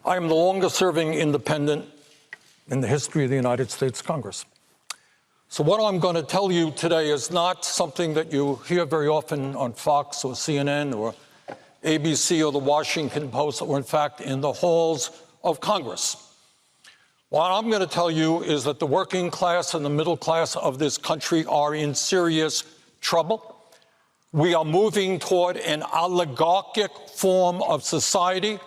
I am the longest-serving independent in the history of the United States Congress. So what I'm going to tell you today is not something that you hear very often on Fox or CNN or ABC or the Washington Post, or in fact in the halls of Congress. What I'm going to tell you is that the working class and the middle class of this country are in serious trouble. We are moving toward an oligarchic form of society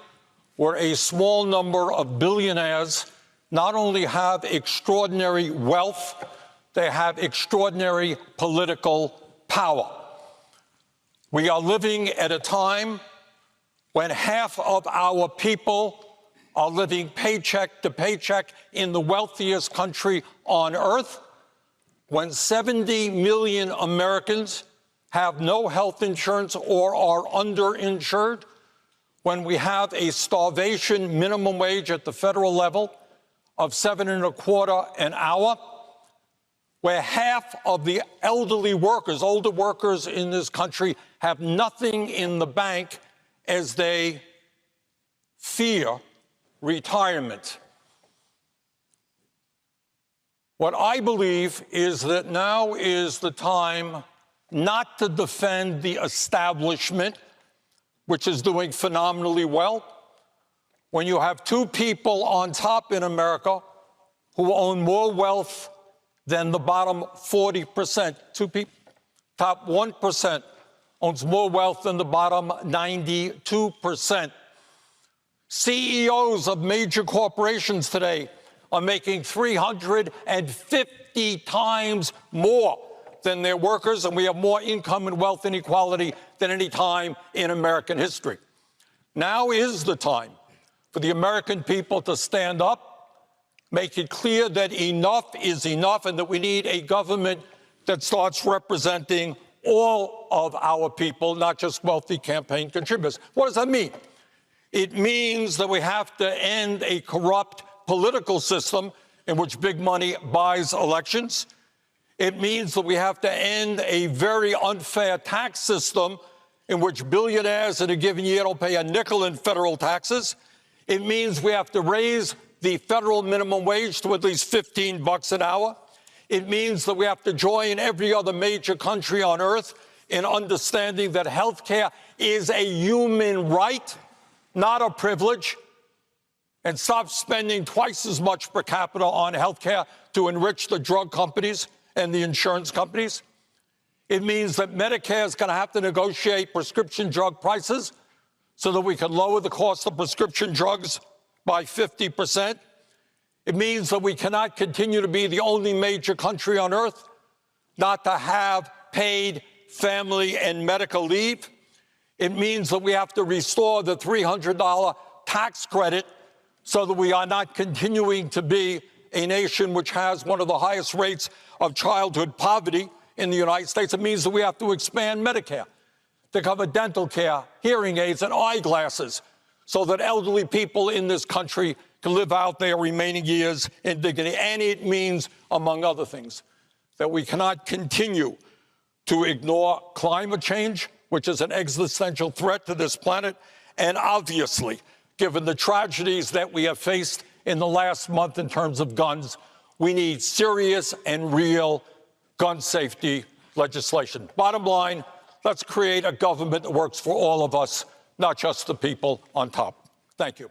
where a small number of billionaires not only have extraordinary wealth, they have extraordinary political power. We are living at a time when half of our people are living paycheck to paycheck in the wealthiest country on earth, when 70 million Americans have no health insurance or are underinsured, when we have a starvation minimum wage at the federal level of $7.25 an hour, where half of the elderly workers, older workers in this country, have nothing in the bank as they fear retirement. What I believe is that now is the time not to defend the establishment, which is doing phenomenally well. When you have two people on top in America who own more wealth than the bottom 40%, two people, top 1% owns more wealth than the bottom 92%. CEOs of major corporations today are making 350 times more than their workers, and we have more income and wealth inequality than any time in American history. Now is the time for the American people to stand up, make it clear that enough is enough, and that we need a government that starts representing all of our people, not just wealthy campaign contributors. What does that mean? It means that we have to end a corrupt political system in which big money buys elections. It means that we have to end a very unfair tax system in which billionaires in a given year don't pay a nickel in federal taxes. It means we have to raise the federal minimum wage to at least $15 an hour. It means that we have to join every other major country on earth in understanding that health care is a human right, not a privilege, and stop spending twice as much per capita on health care to enrich the drug companies and the insurance companies. It means that Medicare is going to have to negotiate prescription drug prices so that we can lower the cost of prescription drugs by 50%. It means that we cannot continue to be the only major country on earth not to have paid family and medical leave. It means that we have to restore the $300 tax credit so that we are not continuing to be a nation which has one of the highest rates of childhood poverty in the United States. It means that we have to expand Medicare to cover dental care, hearing aids, and eyeglasses so that elderly people in this country can live out their remaining years in dignity. And it means, among other things, that we cannot continue to ignore climate change, which is an existential threat to this planet. And obviously, given the tragedies that we have faced in the last month in terms of guns, we need serious and real gun safety legislation. Bottom line, let's create a government that works for all of us, not just the people on top. Thank you.